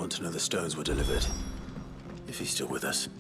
want to know the stones were delivered. If he's still with us.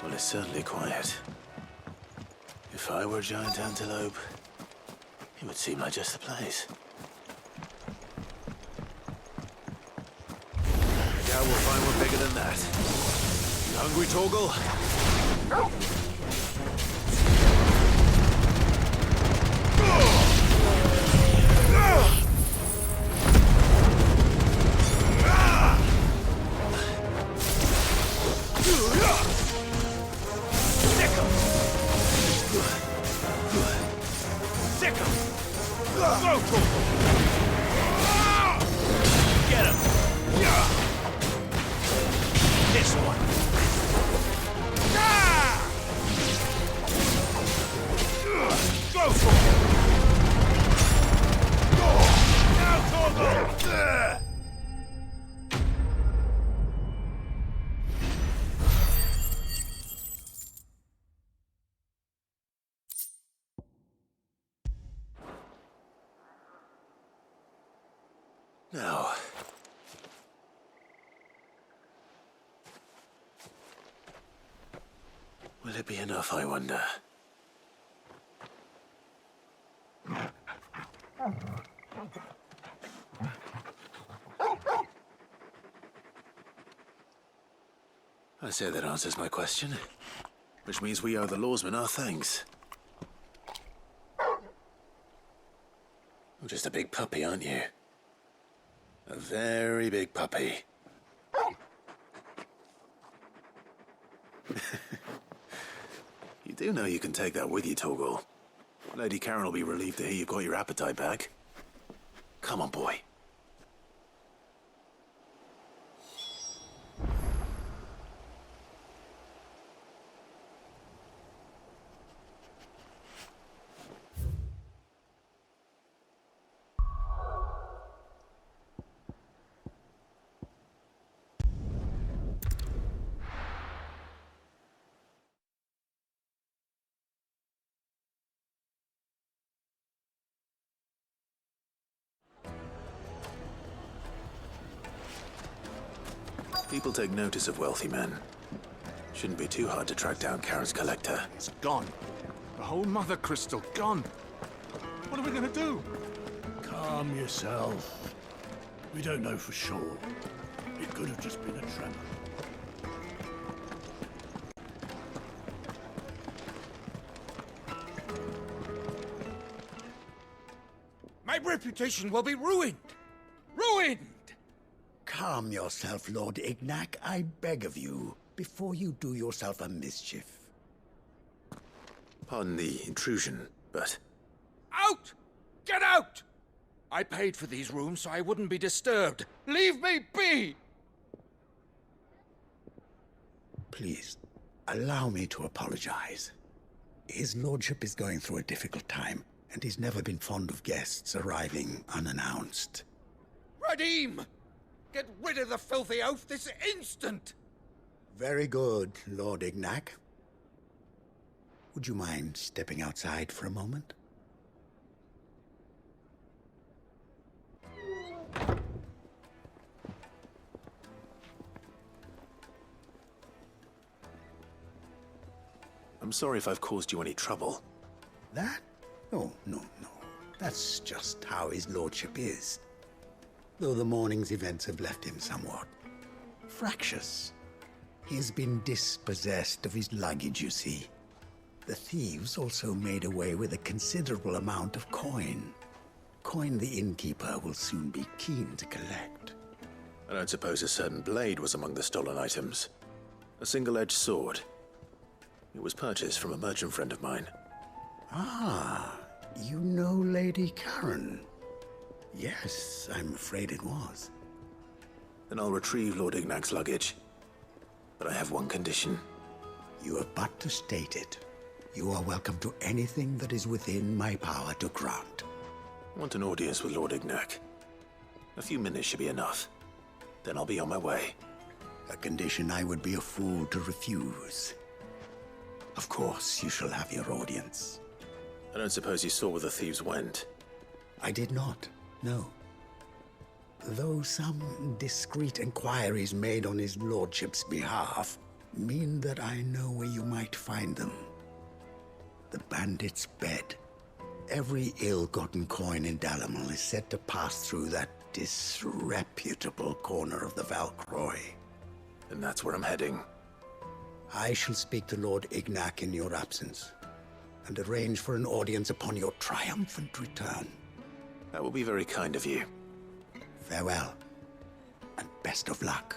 Well, it's certainly quiet. If I were a giant antelope, it would seem like just the place. I doubt we'll find one bigger than that. You hungry, Torgal? Now, will it be enough, I wonder? I say that answers my question, which means we owe the lawsmen our thanks. You're just a big puppy, aren't you? A very big puppy. You do know you can take that with you, Torgal. Lady Karen will be relieved to hear you've got your appetite back. Come on, boy. People take notice of wealthy men. Shouldn't be too hard to track down Karen's collector. It's gone. The whole mother crystal gone. What are we gonna do? Calm yourself. We don't know for sure. It could have just been a tremor. My reputation will be ruined! Ruined! Calm yourself, Lord Ignac, I beg of you, before you do yourself a mischief. Pardon the intrusion, but Out! Get out! I paid for these rooms so I wouldn't be disturbed. Leave me be! Please, allow me to apologize. His lordship is going through a difficult time, and he's never been fond of guests arriving unannounced. Radim! Get rid of the filthy oaf this instant! Very good, Lord Ignac. Would you mind stepping outside for a moment? I'm sorry if I've caused you any trouble. That? Oh, no. That's just how his lordship is. Though the morning's events have left him somewhat fractious. He's been dispossessed of his luggage, you see. The thieves also made away with a considerable amount of coin. Coin the innkeeper will soon be keen to collect. I don't suppose a certain blade was among the stolen items. A single-edged sword. It was purchased from a merchant friend of mine. Ah, you know Lady Karen. Yes, I'm afraid it was. Then I'll retrieve Lord Ignac's luggage. But I have one condition. You have but to state it. You are welcome to anything that is within my power to grant. I want an audience with Lord Ignac. A few minutes should be enough. Then I'll be on my way. A condition I would be a fool to refuse. Of course, you shall have your audience. I don't suppose you saw where the thieves went. I did not, no. Though some discreet inquiries made on his lordship's behalf mean that I know where you might find them. The bandit's bed. Every ill-gotten coin in Dalamel is said to pass through that disreputable corner of the Valcroy. And that's where I'm heading. I shall speak to Lord Ignac in your absence, and arrange for an audience upon your triumphant return. That will be very kind of you. Farewell, and best of luck.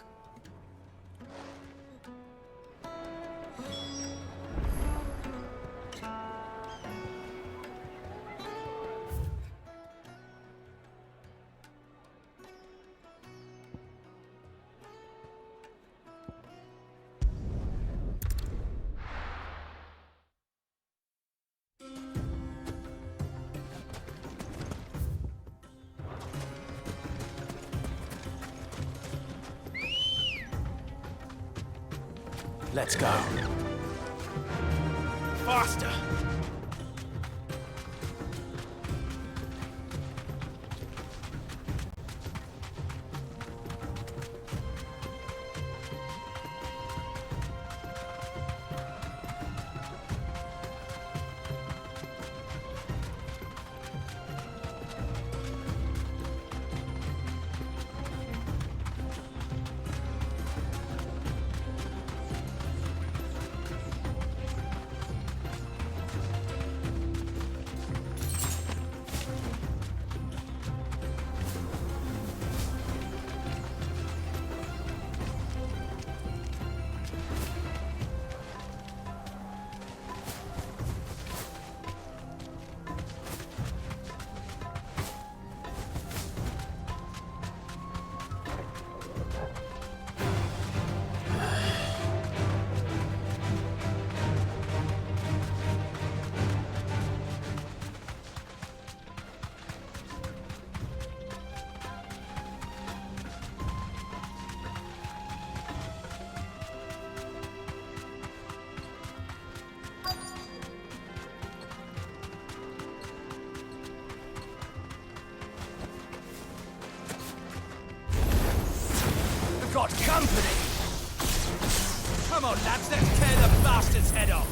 Let's go. Faster! Got company! Come on, lads, let's tear the bastard's head off!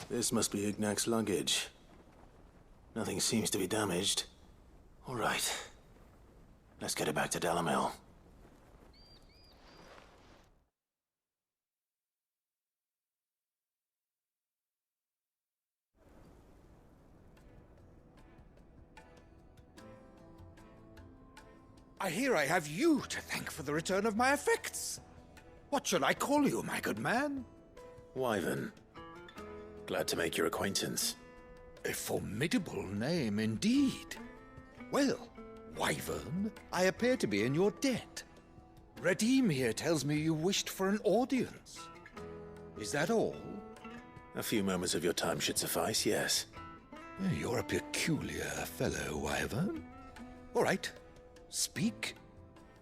This must be Ignac's luggage. Nothing seems to be damaged. All right. Let's get it back to Delamil. I hear I have you to thank for the return of my effects. What shall I call you, my good man? Wyvern. Glad to make your acquaintance. A formidable name indeed. Well, Wyvern, I appear to be in your debt. Redeem here tells me you wished for an audience. Is that all? A few moments of your time should suffice, yes. You're a peculiar fellow, Wyvern. All right, speak.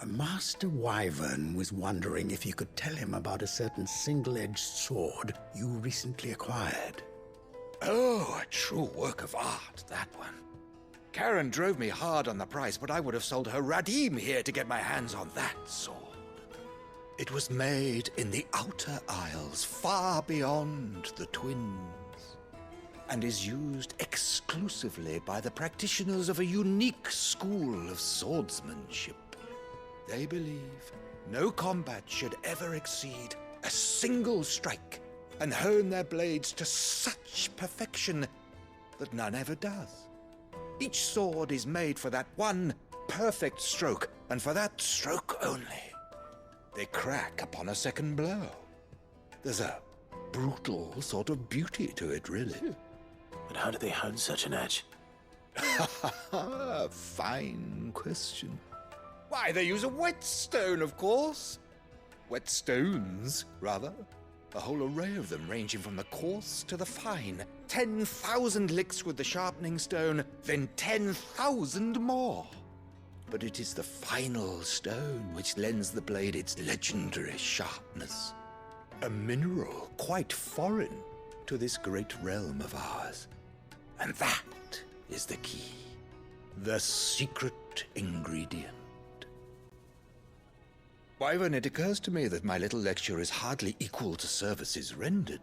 Master Wyvern was wondering if you could tell him about a certain single-edged sword you recently acquired. Oh, a true work of art, that one. Karen drove me hard on the price, but I would have sold her Radim here to get my hands on that sword. It was made in the Outer Isles, far beyond the Twins, and is used exclusively by the practitioners of a unique school of swordsmanship. They believe no combat should ever exceed a single strike and hone their blades to such perfection that none ever does. Each sword is made for that one perfect stroke, and for that stroke only. They crack upon a second blow. There's a brutal sort of beauty to it, really. But how do they hone such an edge? Fine question. Why, they use a whetstone, of course. Whetstones, rather. A whole array of them, ranging from the coarse to the fine. 10,000 licks with the sharpening stone, then 10,000 more. But it is the final stone which lends the blade its legendary sharpness. A mineral quite foreign to this great realm of ours. And that is the key. The secret ingredient. Wyvern, it occurs to me that my little lecture is hardly equal to services rendered.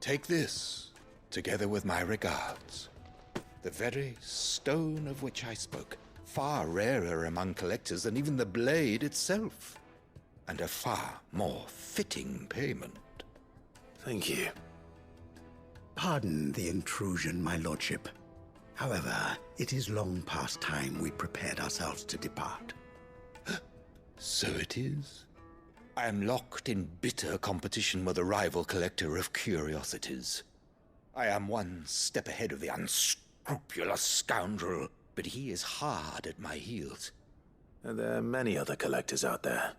Take this, together with my regards. The very stone of which I spoke, far rarer among collectors than even the blade itself, and a far more fitting payment. Thank you. Pardon the intrusion, my lordship. However, it is long past time we prepared ourselves to depart. So it is. I am locked in bitter competition with a rival collector of curiosities. I am one step ahead of the unscrupulous scoundrel, but he is hard at my heels. And there are many other collectors out there.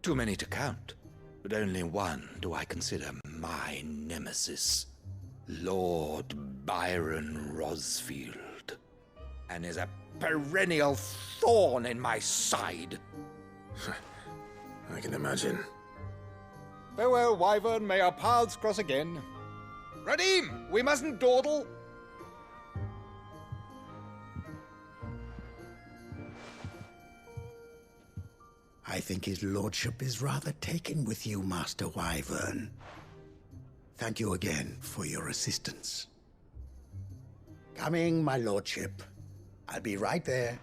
Too many to count, but only one do I consider my nemesis. Lord Byron Rosfield, and is a perennial thorn in my side. I can imagine. Farewell, Wyvern. May our paths cross again. Radim, we mustn't dawdle. I think his lordship is rather taken with you, Master Wyvern. Thank you again for your assistance. Coming, my lordship. I'll be right there.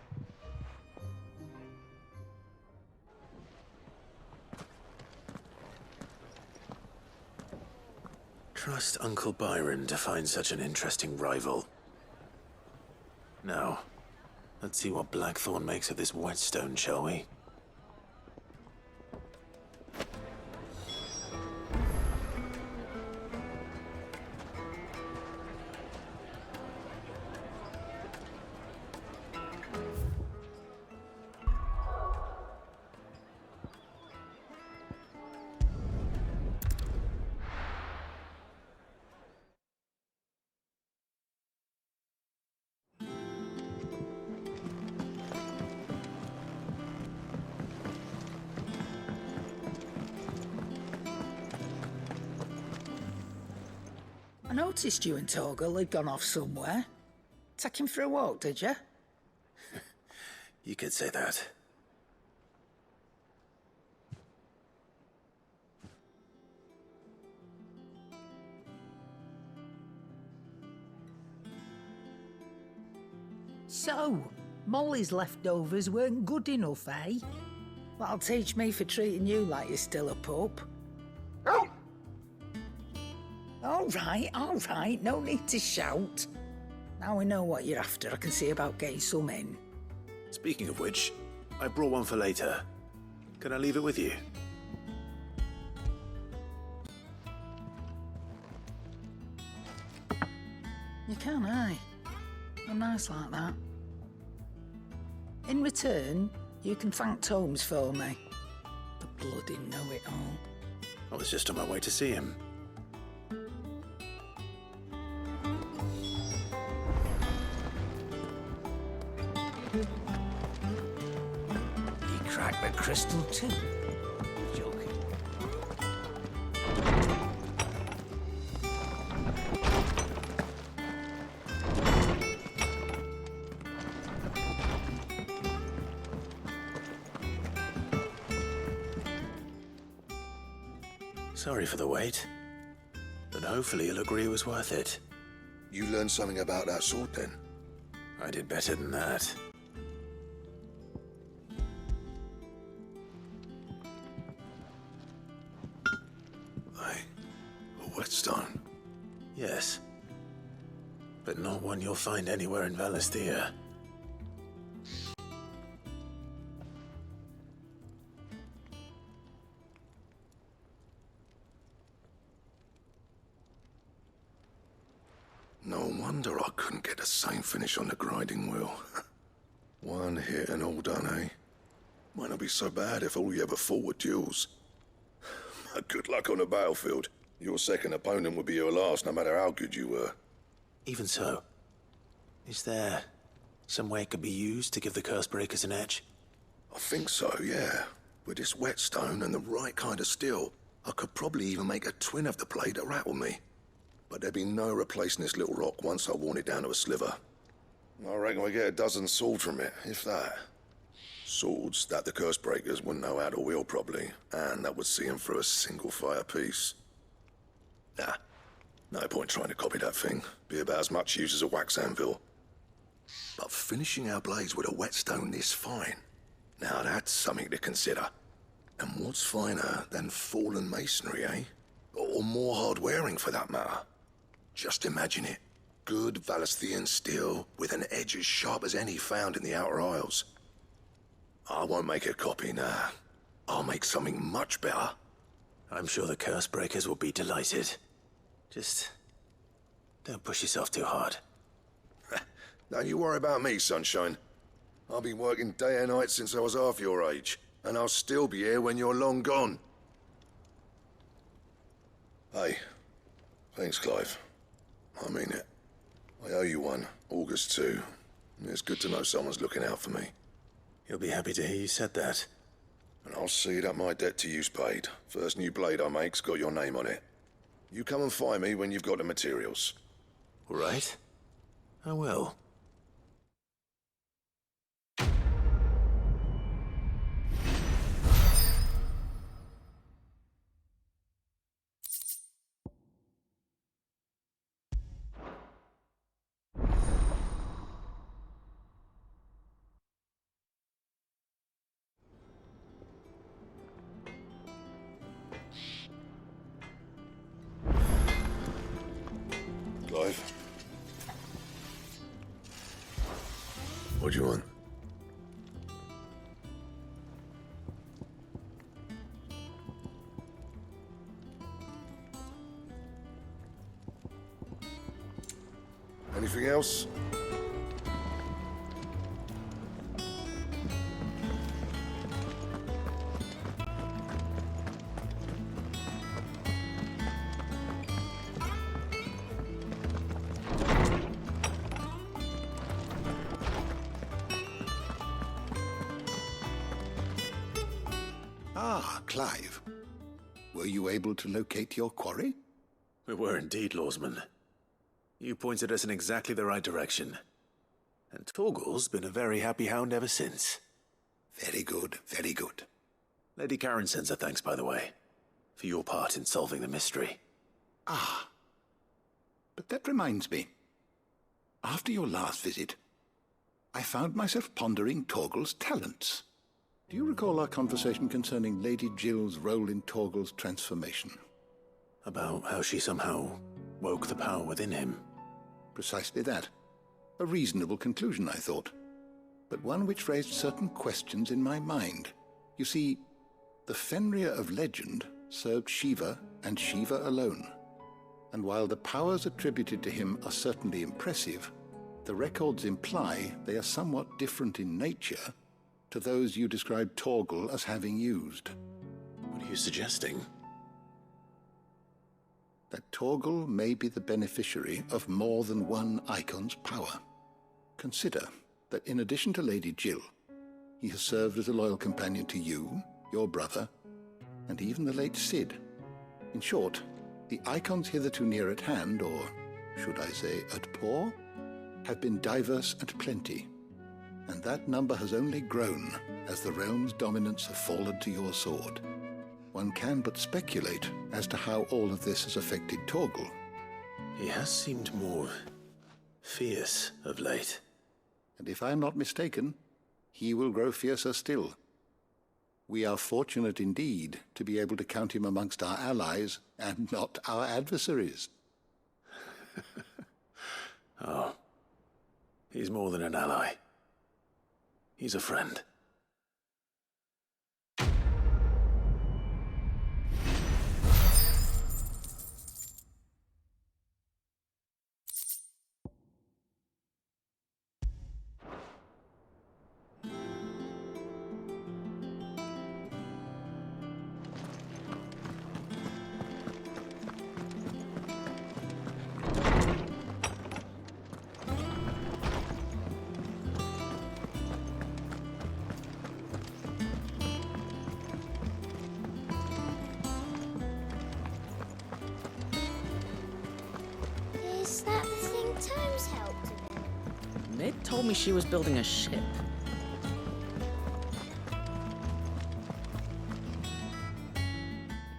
Trust Uncle Byron to find such an interesting rival. Now, let's see what Blackthorn makes of this whetstone, shall we? I noticed you and Torgal had gone off somewhere. Take him for a walk, did you? You could say that. So, Molly's leftovers weren't good enough, eh? That'll teach me for treating you like you're still a pup. All right, no need to shout. Now we know what you're after, I can see about getting some in. Speaking of which, I brought one for later. Can I leave it with you? You can, aye. You're nice like that. In return, you can thank Tomes for me. The bloody know-it-all. I was just on my way to see him. He cracked the crystal too. Joking. Sorry for the wait, but hopefully you'll agree it was worth it. You learned something about that sword then? I did better than that. A whetstone? Yes. But not one you'll find anywhere in Valisthea. No wonder I couldn't get the same finish on the grinding wheel. One hit and all done, eh? Might not be so bad if all you ever fought were duels. Good luck on the battlefield. Your second opponent would be your last, no matter how good you were. Even so, is there some way it could be used to give the Cursebreakers an edge? I think so, yeah. With this whetstone and the right kind of steel, I could probably even make a twin of the blade that rattled me. But there'd be no replacing this little rock once I worn it down to a sliver. I reckon we get a dozen swords from it, if that. Swords that the Cursebreakers wouldn't know how to wield properly, and that would see them through a single fire piece. Nah, no point trying to copy that thing. Be about as much use as a wax anvil. But finishing our blades with a whetstone this fine, now that's something to consider. And what's finer than fallen masonry, eh? Or more hard wearing, for that matter? Just imagine it. Good Valisthian steel with an edge as sharp as any found in the Outer Isles. I won't make a copy, nah. I'll make something much better. I'm sure the curse breakers will be delighted. Just don't push yourself too hard. Don't you worry about me, sunshine. I've been working day and night since I was half your age, and I'll still be here when you're long gone. Hey, thanks, Clive. I mean it. I owe you one, August too. It's good to know someone's looking out for me. You'll be happy to hear you said that. And I'll see that my debt to you's paid. First new blade I make's got your name on it. You come and find me when you've got the materials. All right. I will. Clive? What do you want? Anything else? Ah, Clive. Were you able to locate your quarry? We were indeed, Lawsman. You pointed us in exactly the right direction. And Torgal's been a very happy hound ever since. Very good, very good. Lady Karen sends her thanks, by the way, for your part in solving the mystery. Ah. But that reminds me. After your last visit, I found myself pondering Torgal's talents. Do you recall our conversation concerning Lady Jill's role in Torgal's transformation? About how she somehow woke the power within him. Precisely that. A reasonable conclusion, I thought. But one which raised certain questions in my mind. You see, the Fenrir of legend served Shiva and Shiva alone. And while the powers attributed to him are certainly impressive, the records imply they are somewhat different in nature to those you described Torgal as having used. What are you suggesting? That Torgal may be the beneficiary of more than one icon's power. Consider that in addition to Lady Jill, he has served as a loyal companion to you, your brother, and even the late Cid. In short, the icons hitherto near at hand, or should I say at paw, have been diverse and plenty, and that number has only grown as the realm's dominance have fallen to your sword. One can but speculate as to how all of this has affected Torgal. He has seemed more fierce of late. And if I am not mistaken, he will grow fiercer still. We are fortunate indeed to be able to count him amongst our allies and not our adversaries. Oh, he's more than an ally. He's a friend. Is that the thing Tomes helped with? Ned told me she was building a ship.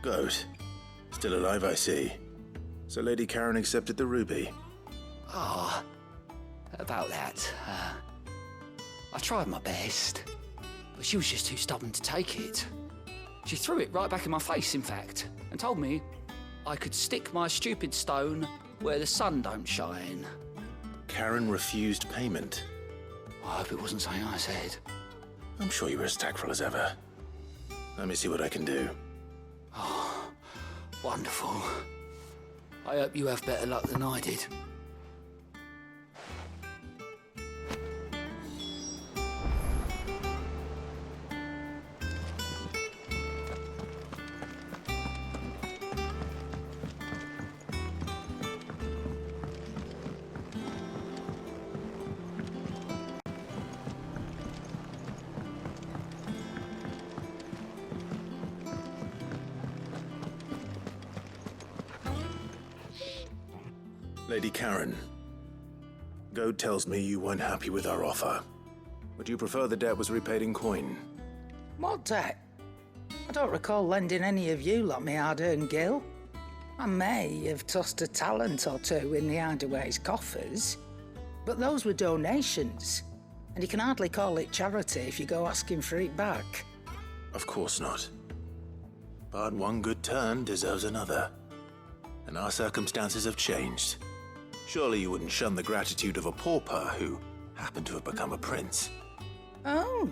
Goat. Still alive, I see. So Lady Karen accepted the ruby. Ah, about that. I tried my best, but she was just too stubborn to take it. She threw it right back in my face, in fact, and told me I could stick my stupid stone where the sun don't shine. Karen refused payment. I hope it wasn't something I said. I'm sure you were as tactful as ever. Let me see what I can do. Oh, wonderful. I hope you have better luck than I did. Lady Karen, Goad tells me you weren't happy with our offer. Would you prefer the debt was repaid in coin? What debt? I don't recall lending any of you lot me hard-earned gil. I may have tossed a talent or two in the Hideaway's coffers, but those were donations, and you can hardly call it charity if you go asking for it back. Of course not. But one good turn deserves another. And our circumstances have changed. Surely you wouldn't shun the gratitude of a pauper who happened to have become a prince. Oh,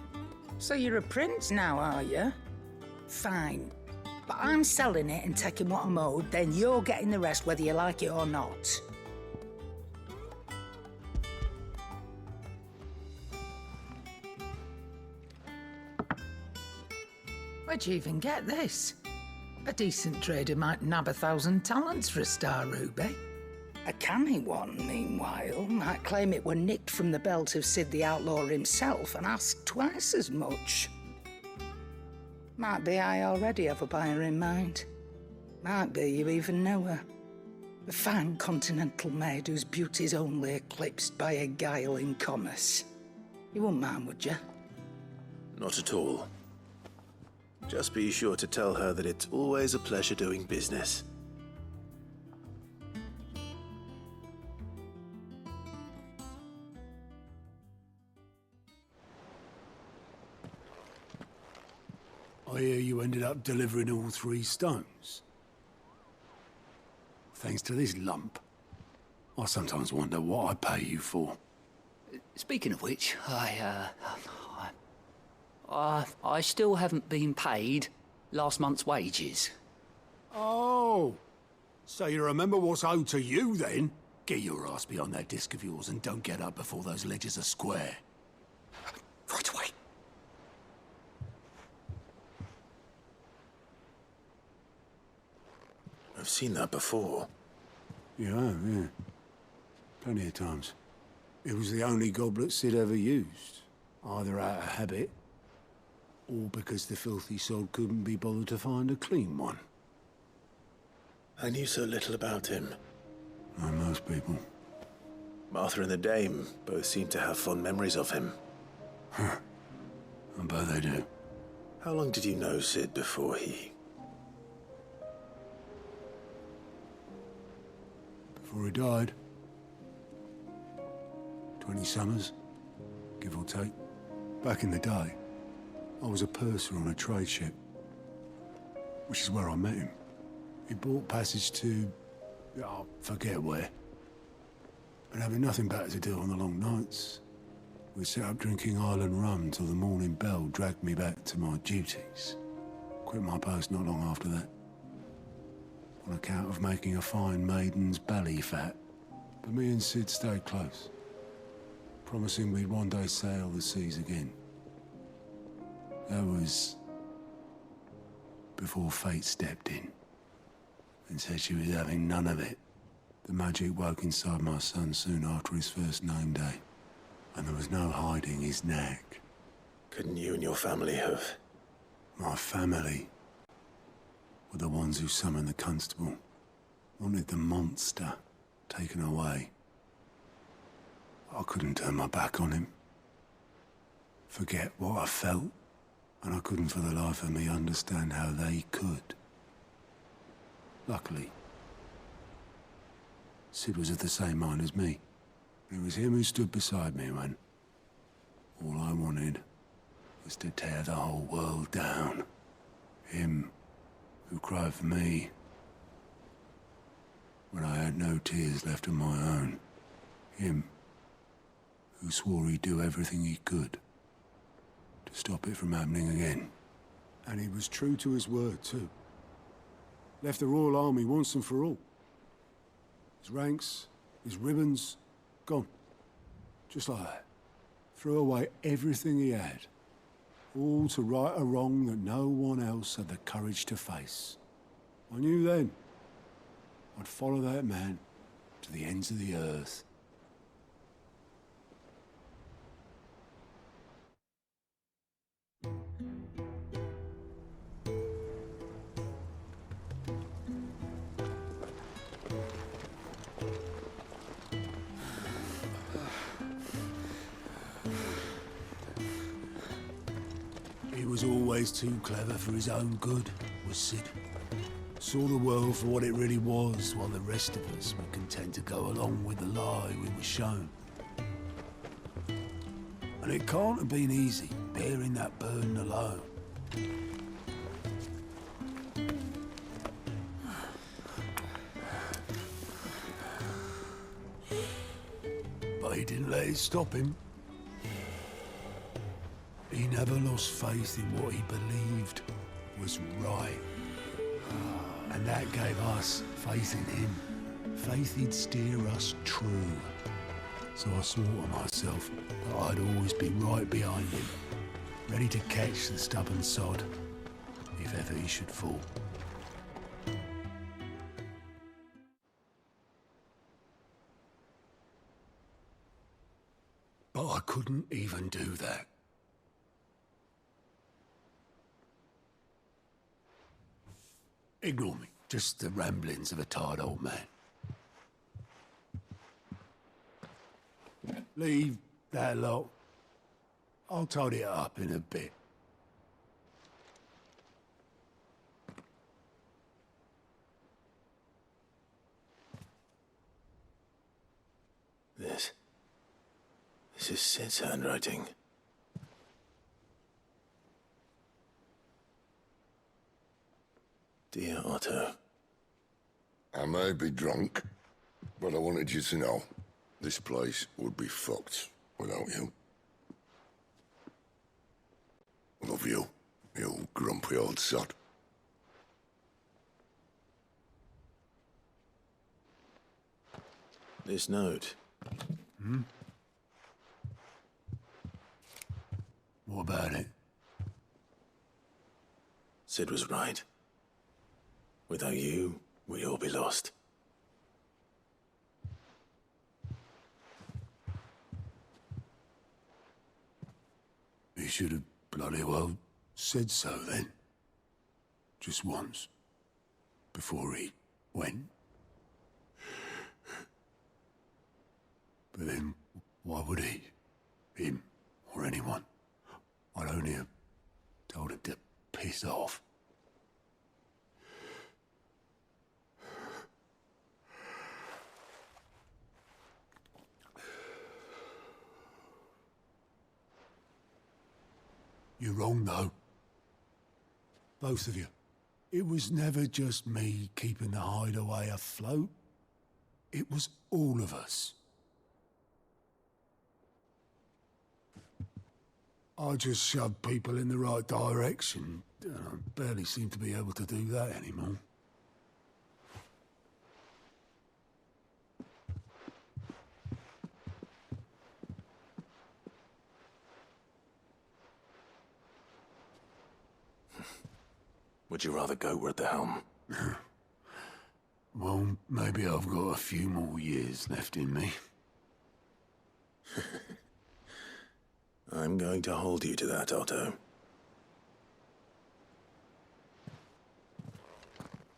so you're a prince now, are you? Fine. But I'm selling it and taking what I'm owed, then you're getting the rest whether you like it or not. Where'd you even get this? A decent trader might nab 1,000 talents for a star ruby. A canny one, meanwhile, might claim it were nicked from the belt of Sid the Outlaw himself and ask twice as much. Might be I already have a buyer in mind. Might be you even know her. A fine continental maid whose beauty's only eclipsed by a guile in commerce. You wouldn't mind, would you? Not at all. Just be sure to tell her that it's always a pleasure doing business. I hear you ended up delivering all 3 stones. Thanks to this lump. I sometimes wonder what I pay you for. Speaking of which, I still haven't been paid last month's wages. Oh, so you remember what's owed to you then? Get your ass behind that disc of yours and don't get up before those ledgers are square. Right away. I've seen that before. Yeah. Plenty of times. It was the only goblet Sid ever used. Either out of habit, or because the filthy sod couldn't be bothered to find a clean one. I knew so little about him. Like most people. Martha and the Dame both seem to have fond memories of him. I bet they do. How long did you know Sid before he... Before he died. 20 summers, give or take. Back in the day, I was a purser on a trade ship, which is where I met him. He bought passage to... I forget where. But having nothing better to do on the long nights, we set up drinking island rum till the morning bell dragged me back to my duties. Quit my post not long after that. On account of making a fine maiden's belly fat. But me and Sid stayed close, promising we'd one day sail the seas again. That was before fate stepped in and said she was having none of it. The magic woke inside my son soon after his first name day, and there was no hiding his knack. Couldn't you and your family have... My family were the ones who summoned the constable, wanted the monster taken away. I couldn't turn my back on him, forget what I felt, and I couldn't for the life of me understand how they could. Luckily, Sid was of the same mind as me. It was him who stood beside me when all I wanted was to tear the whole world down. Him who cried for me when I had no tears left of my own. Him, who swore he'd do everything he could to stop it from happening again. And he was true to his word, too. Left the Royal Army once and for all. His ranks, his ribbons, gone. Just like that. Threw away everything he had. All to right a wrong that no one else had the courage to face. I knew then I'd follow that man to the ends of the earth. He was always too clever for his own good, was Sid. Saw the world for what it really was, while the rest of us were content to go along with the lie we were shown. And it can't have been easy, bearing that burden alone. But he didn't let it stop him. He never lost faith in what he believed was right. And that gave us faith in him. Faith he'd steer us true. So I swore to myself that I'd always be right behind him, ready to catch the stubborn sod, if ever he should fall. But I couldn't even do that. Ignore me. Just the ramblings of a tired old man. Leave that lot. I'll tidy it up in a bit. This is Sid's handwriting. Dear Otto. I may be drunk, but I wanted you to know this place would be fucked without you. Love you, you grumpy old sod. This note. What about it? Sid was right. Without you, we'd all be lost. He should have bloody well said so then. Just once. Before he went. But then, why would he? Him, or anyone? I'd only have told him to piss off. You're wrong, though. Both of you. It was never just me keeping the hideaway afloat. It was all of us. I just shoved people in the right direction. I barely seem to be able to do that anymore. Would you rather go at the helm? Well, maybe I've got a few more years left in me. I'm going to hold you to that, Otto.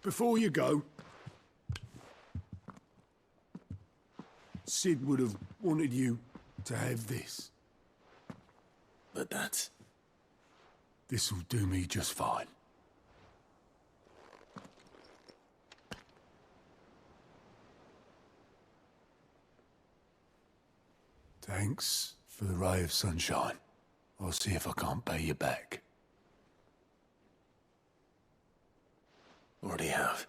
Before you go, Sid would have wanted you to have this. But that's... This'll do me just fine. Thanks for the ray of sunshine. I'll see if I can't pay you back. Already have.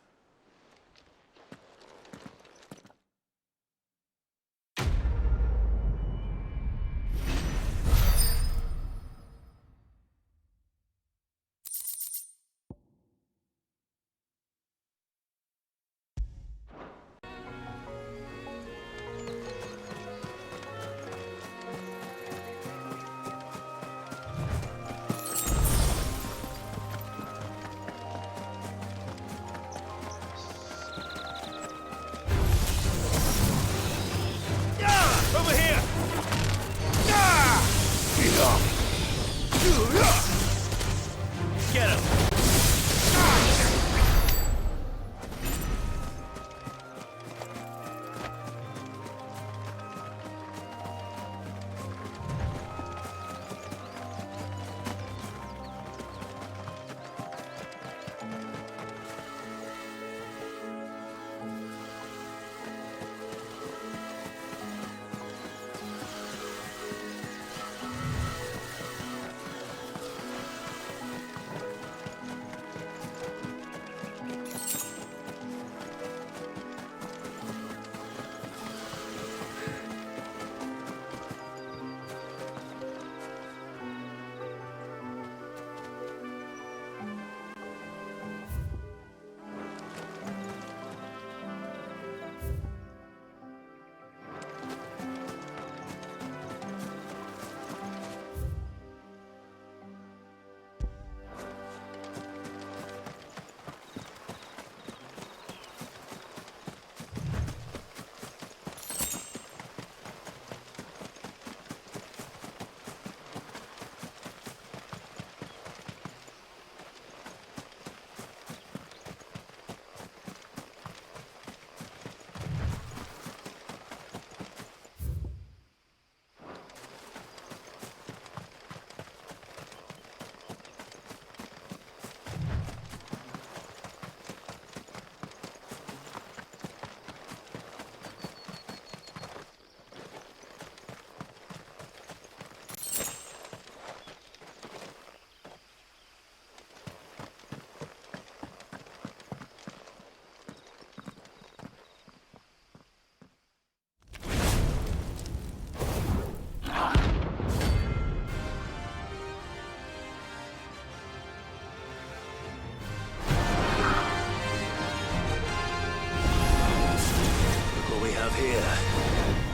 here.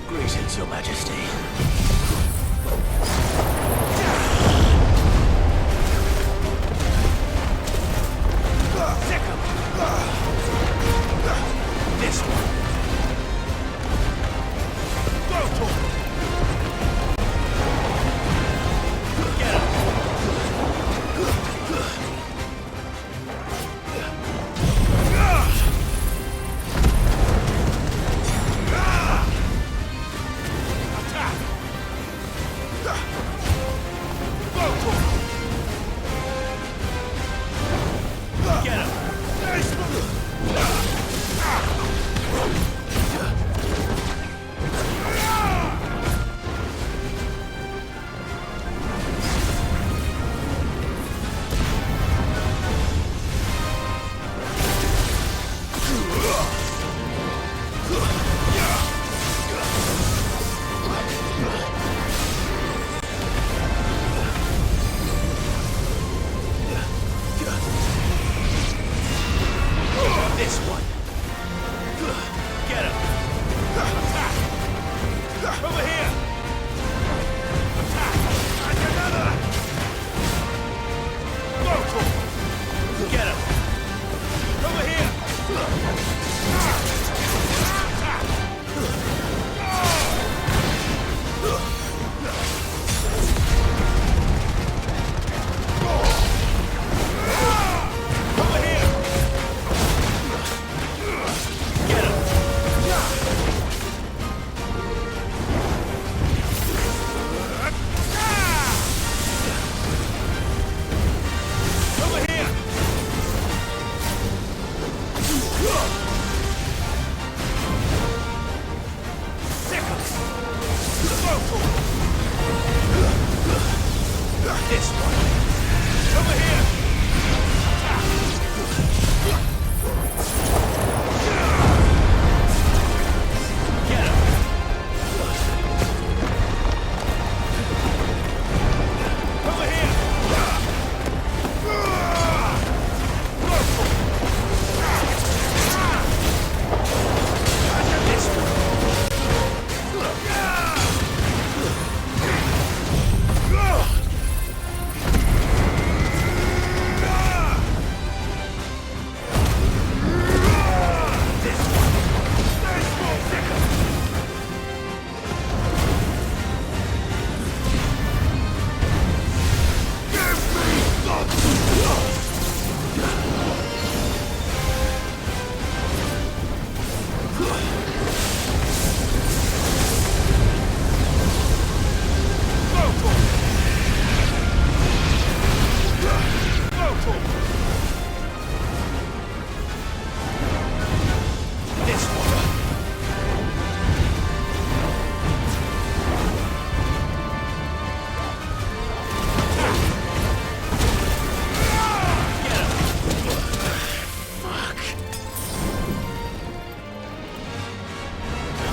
Greetings, Your Majesty. This one. Go for it. Get him. Attack. Go for it. Get him. Nice move. This one. Get him. Attack. Over here. Attack. And another. Go for it. Get him. Over here. Attack. Over here. Get him! Over here! Sickles! Go for it! This one! Over here! Get him! Over here! Go for it!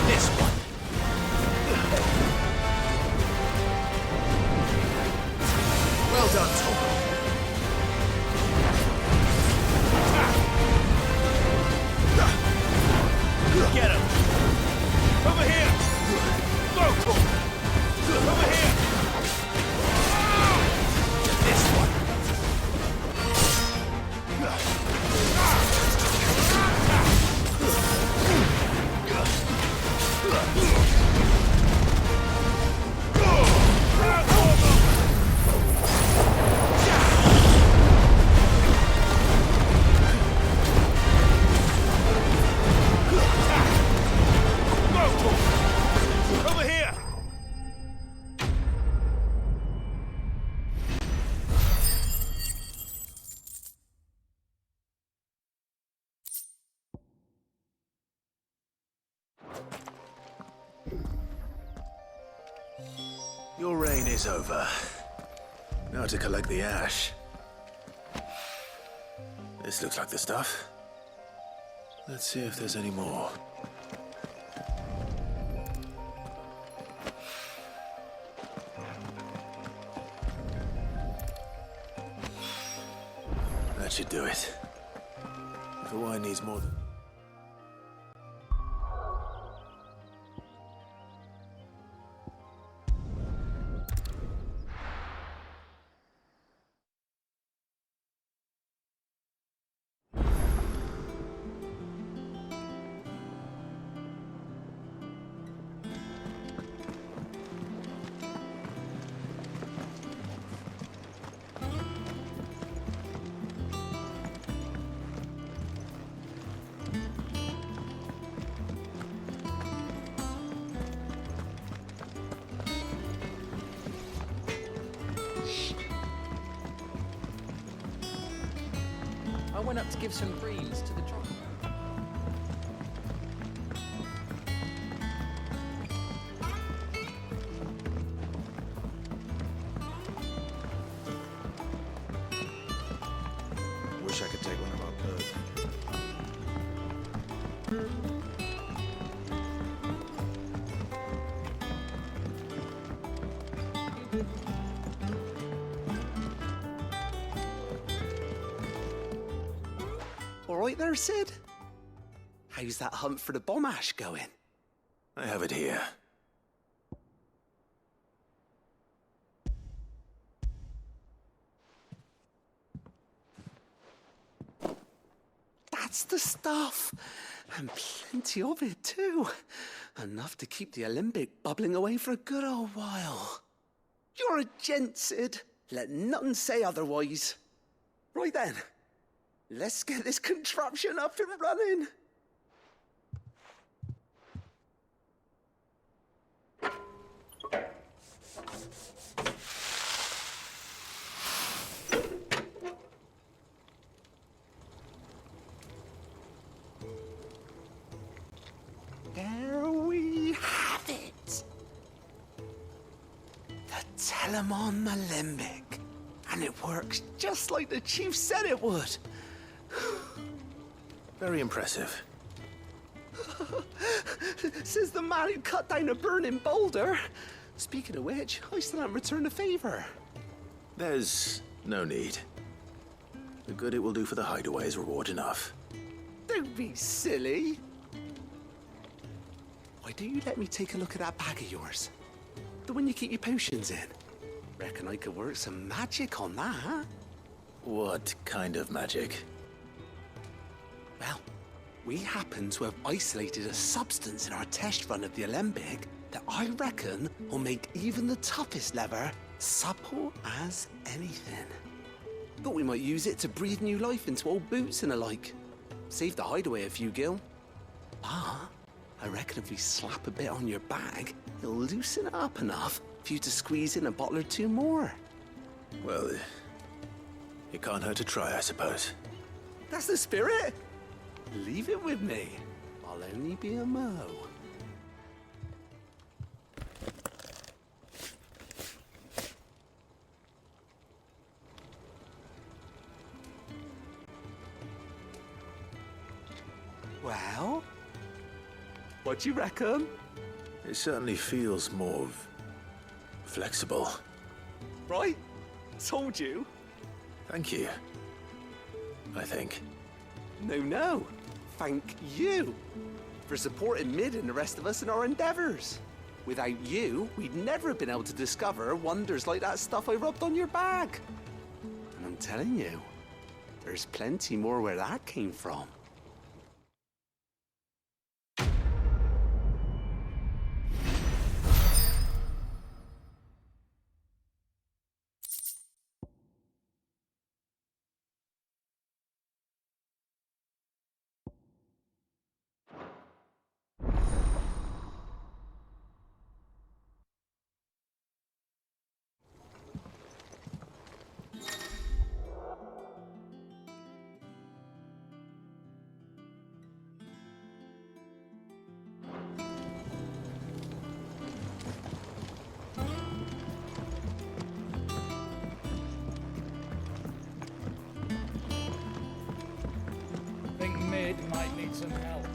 This one! Well done, Tom. Get him! Over here! Go, Tom! Over here! This one! Over here! Your reign is over. Now to collect the ash. This looks like the stuff. Let's see if there's any more. That should do it. If the wine needs more than... turn up to give some greens to the drop. Wish I could take one of our birds. All right there, Sid? How's that hunt for the bomb ash going? I have it here. That's the stuff. And plenty of it, too. Enough to keep the Olympic bubbling away for a good old while. You're a gent, Sid. Let nothing say otherwise. Right then, let's get this contraption up and running. There we have it. The Telemon Alembic. And it works just like the chief said it would. Very impressive. Says the man who cut down a burning boulder. Speaking of which, I still haven't returned the favor. There's no need. The good it will do for the hideaway is reward enough. Don't be silly. Why don't you let me take a look at that bag of yours? The one you keep your potions in. Reckon I could work some magic on that, huh? What kind of magic? Well, we happen to have isolated a substance in our test run of the Alembic that I reckon will make even the toughest lever supple as anything. Thought we might use it to breathe new life into old boots and the like. Save the hideaway a few gil. Ah, I reckon if we slap a bit on your bag, it'll loosen it up enough for you to squeeze in a bottle or two more. Well, it can't hurt to try, I suppose. That's the spirit. Leave it with me. I'll only be a mo. Well, what do you reckon? It certainly feels more flexible. Right? Told you. Thank you. I think. No. Thank you for supporting Mid and the rest of us in our endeavors. Without you, we'd never have been able to discover wonders like that stuff I rubbed on your bag. And I'm telling you, there's plenty more where that came from. Think Mid might need some help.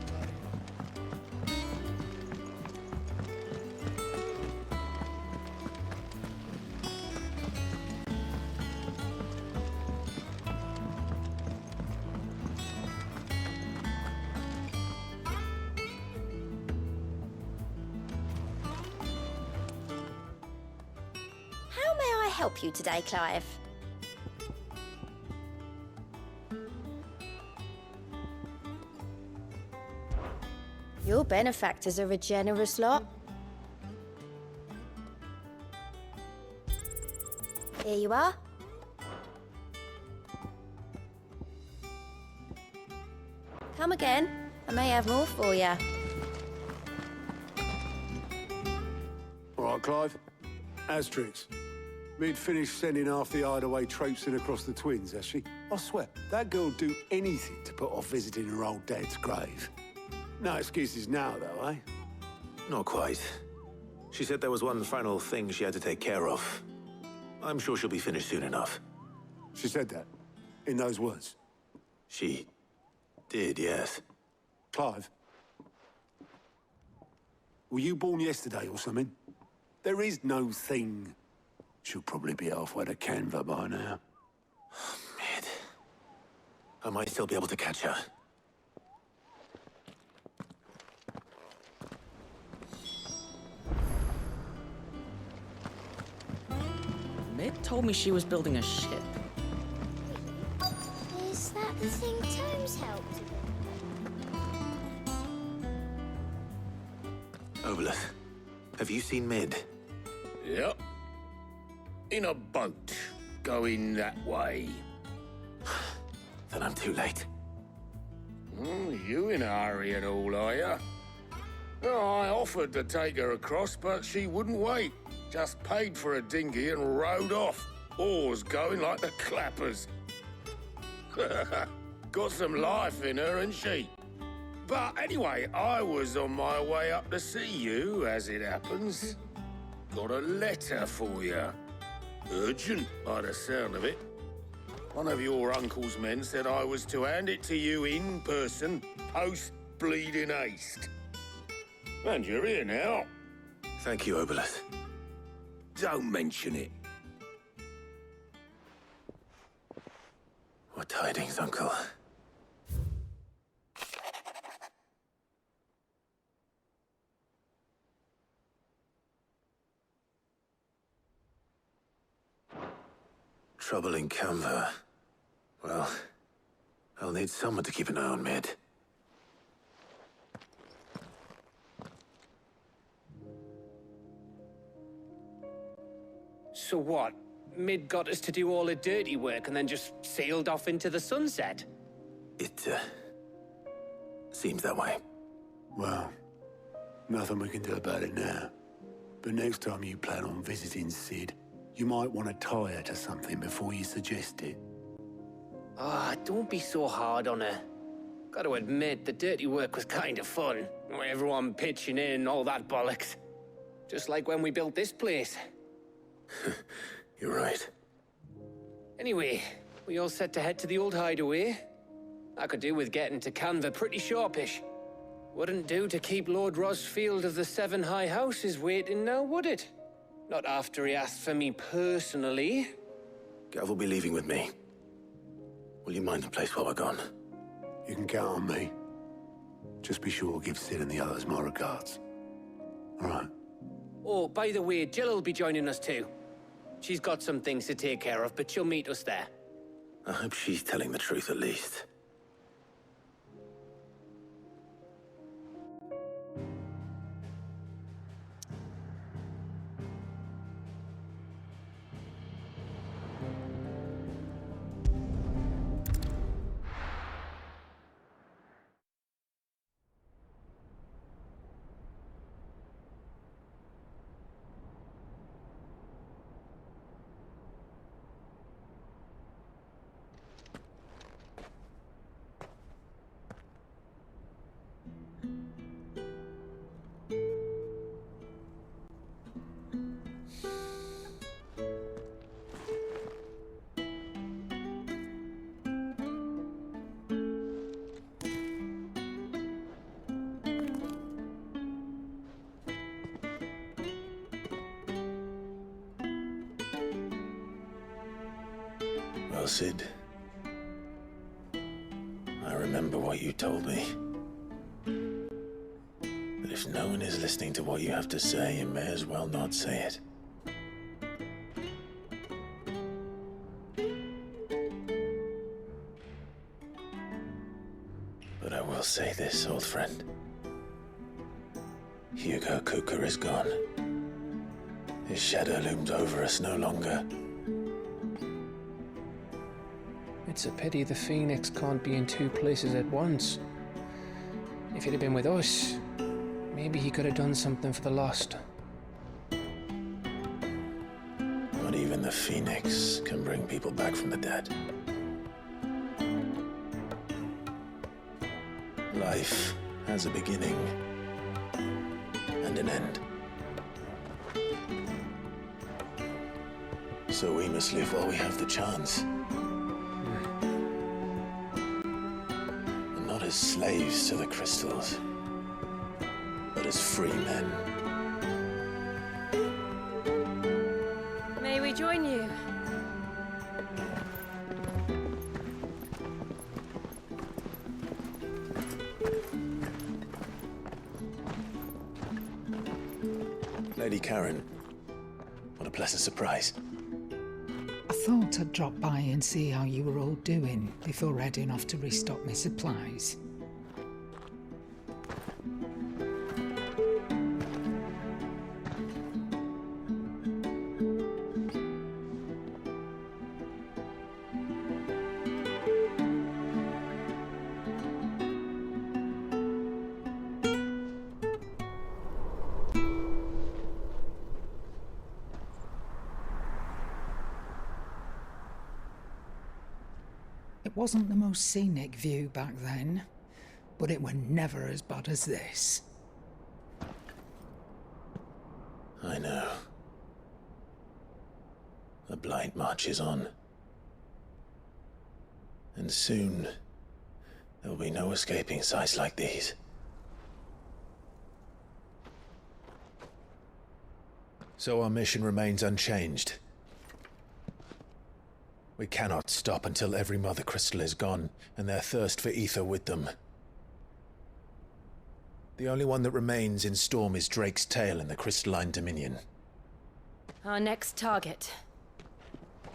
How may I help you today, Clive? Your benefactors are a generous lot. Here you are. Come again. I may have more for you. All right, Clive. As tricks. Mid finished sending half the hideaway traipsing across the twins, has she? I swear, that girl'd do anything to put off visiting her old dad's grave. No excuses now, though, eh? Not quite. She said there was one final thing she had to take care of. I'm sure she'll be finished soon enough. She said that? In those words? She did, yes. Clive? Were you born yesterday or something? There is no thing. She'll probably be halfway to Canva by now. Mid. I might still be able to catch her. Mid told me she was building a ship. Is that the thing Tomes helped with? Obolus, have you seen Mid? Yep. In a boat, going that way. Then I'm too late. You in a hurry and all, are you? I offered to take her across, but she wouldn't wait. Just paid for a dinghy and rowed off. Oars going like the clappers. Got some life in her, ain't she? But anyway, I was on my way up to see you, as it happens. Got a letter for you. Urgent, by the sound of it. One of your uncle's men said I was to hand it to you in person, post-bleeding haste. And you're here now. Thank you, Obolus. Don't mention it. What tidings, Uncle? Trouble in Canva. Well, I'll need someone to keep an eye on Mid. So what? Mid got us to do all the dirty work and then just sailed off into the sunset? It, seems that way. Well, nothing we can do about it now. But next time you plan on visiting Sid, you might want to tie her to something before you suggest it. Ah, don't be so hard on her. Got to admit, the dirty work was kind of fun. Everyone pitching in, all that bollocks. Just like when we built this place. You're right. Anyway, we all set to head to the old hideaway. I could do with getting to Canva pretty sharpish. Wouldn't do to keep Lord Rosfield of the Seven High Houses waiting now, would it? Not after he asked for me personally. Gav will be leaving with me. Will you mind the place while we're gone? You can count on me. Just be sure to give Sid and the others my regards. All right. Oh, by the way, Jill will be joining us too. She's got some things to take care of, but she'll meet us there. I hope she's telling the truth at least. Well, Sid, I remember what you told me. That if no one is listening to what you have to say, you may as well not say it. But I will say this, old friend. Hugo Cooker is gone. His shadow looms over us no longer. It's a pity the Phoenix can't be in two places at once. If he'd have been with us, maybe he could have done something for the lost. When Not even the Phoenix can bring people back from the dead. Life has a beginning and an end. So we must live while we have the chance. And not as slaves to the crystals, but as free men. May we join you? Lady Karen, what a pleasant surprise. I thought I'd drop by and see how you were all doing before heading off to restock my supplies. It wasn't the most scenic view back then, but it were never as bad as this. I know. The blight marches on. And soon, there'll be no escaping sights like these. So our mission remains unchanged. We cannot stop until every Mother Crystal is gone, and their thirst for ether with them. The only one that remains in Storm is Drake's tail in the Crystalline Dominion. Our next target.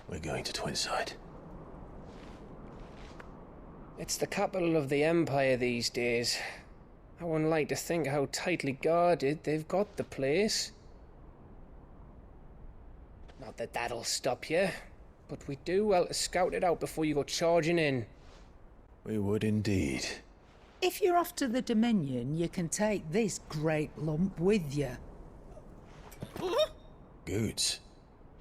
We're going to Twinside. It's the capital of the Empire these days. I wouldn't like to think how tightly guarded they've got the place. Not that that'll stop you, but we do well to scout it out before you go charging in. We would indeed. If you're off to the Dominion, you can take this great lump with you. Goods.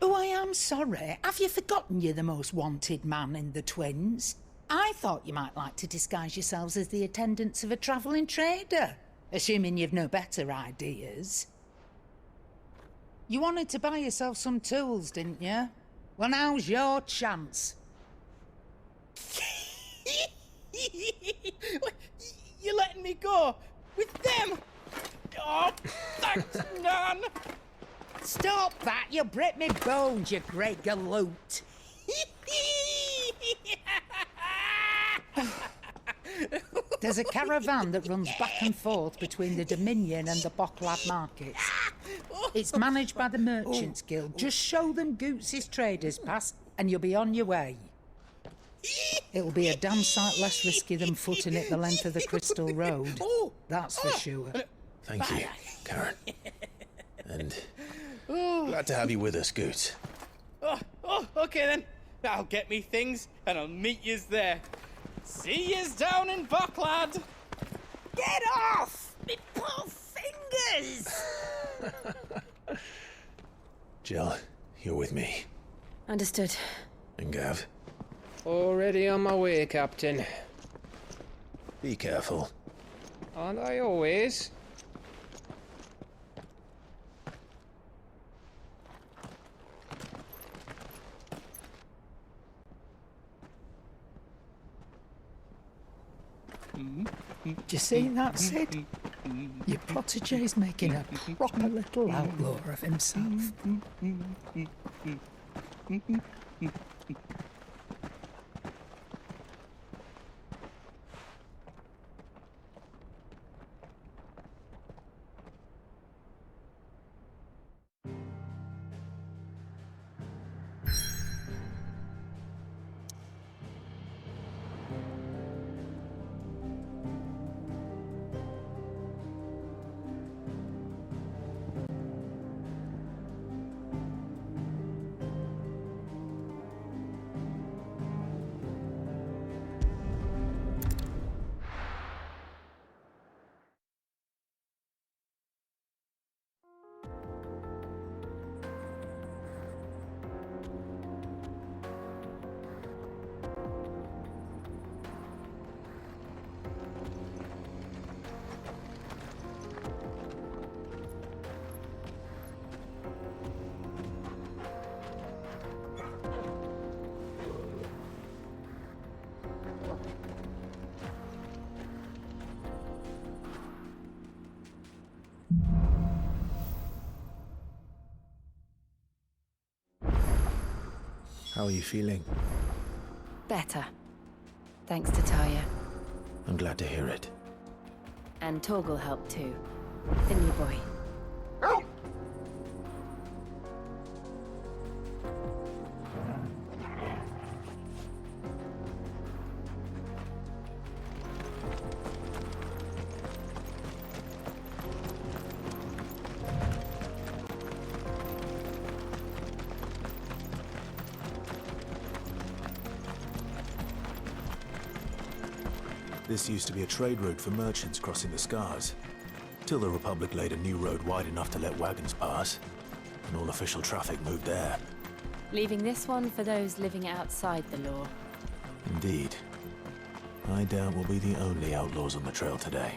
Oh, I am sorry. Have you forgotten you're the most wanted man in the Twins? I thought you might like to disguise yourselves as the attendants of a travelling trader, assuming you've no better ideas. You wanted to buy yourself some tools, didn't you? Well, now's your chance. You're letting me go with them? Oh, thanks, Nan. Stop that! You'll break me bones, you great galoot. There's a caravan that runs back and forth between the Dominion and the Bocklad markets. It's managed by the Merchants Guild. Just show them Goots' traders pass and you'll be on your way. It'll be a damn sight less risky than footing it the length of the Crystal Road. That's for sure. Thank you, Karen. And glad to have you with us, Goots. Okay then. I'll get me things and I'll meet yous there. See yous down in Bocklad. Get off! Me poor fingers! Jill, you're with me. Understood. And Gav? Already on my way, Captain. Be careful. Aren't I always? Do you see that, Sid? Your protégé's making a proper little outlaw of himself. How are you feeling? Better. Thanks to Taya. I'm glad to hear it. And Torgal helped too. The new boy. This used to be a trade route for merchants crossing the Scars, till the Republic laid a new road wide enough to let wagons pass, and all official traffic moved there. Leaving this one for those living outside the law. Indeed. I doubt we'll be the only outlaws on the trail today.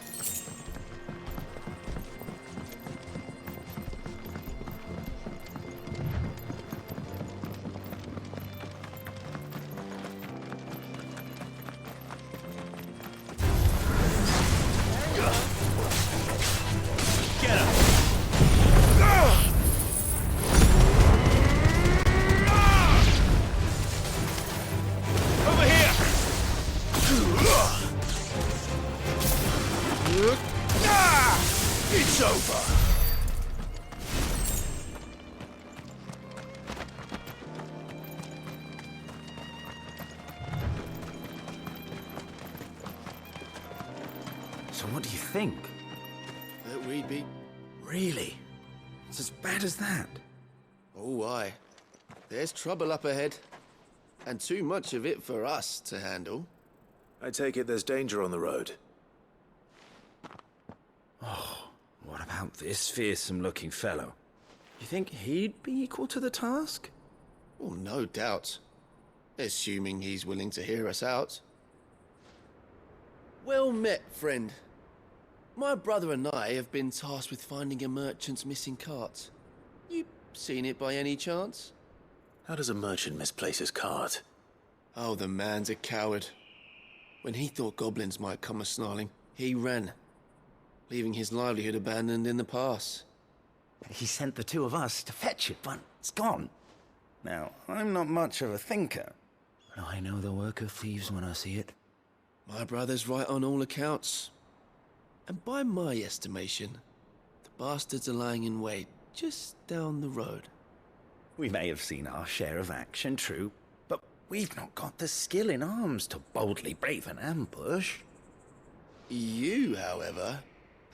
It's over! So what do you think? That we'd be... Really? It's as bad as that? Oh, aye. There's trouble up ahead. And too much of it for us to handle. I take it there's danger on the road. Oh, what about this fearsome-looking fellow? You think he'd be equal to the task? Well, no doubt. Assuming he's willing to hear us out. Well met, friend. My brother and I have been tasked with finding a merchant's missing cart. You seen it by any chance? How does a merchant misplace his cart? Oh, the man's a coward. When he thought goblins might come a-snarling, he ran, leaving his livelihood abandoned in the pass. He sent the two of us to fetch it, but it's gone. Now, I'm not much of a thinker, but I know the work of thieves when I see it. My brother's right on all accounts. And by my estimation, the bastards are lying in wait just down the road. We may have seen our share of action, true, but we've not got the skill in arms to boldly brave an ambush. You, however,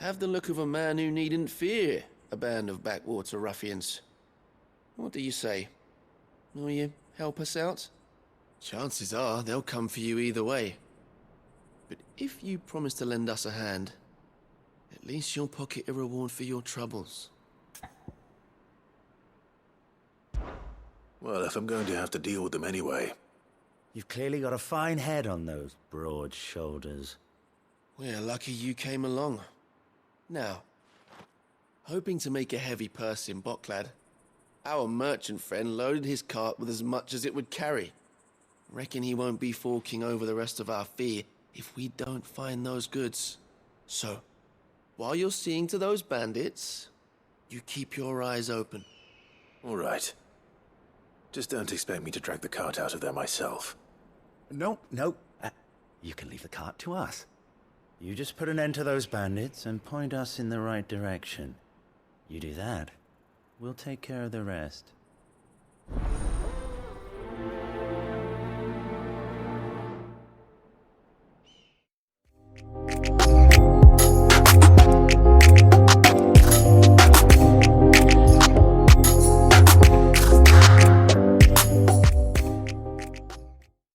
have the look of a man who needn't fear a band of backwater ruffians. What do you say? Will you help us out? Chances are they'll come for you either way. But if you promise to lend us a hand, at least you'll pocket a reward for your troubles. Well, if I'm going to have to deal with them anyway. You've clearly got a fine head on those broad shoulders. We're lucky you came along. Now, hoping to make a heavy purse in Bocklad, our merchant friend loaded his cart with as much as it would carry. Reckon he won't be forking over the rest of our fee if we don't find those goods. So, while you're seeing to those bandits, you keep your eyes open. All right. Just don't expect me to drag the cart out of there myself. No. You can leave the cart to us. You just put an end to those bandits and point us in the right direction. You do that, we'll take care of the rest.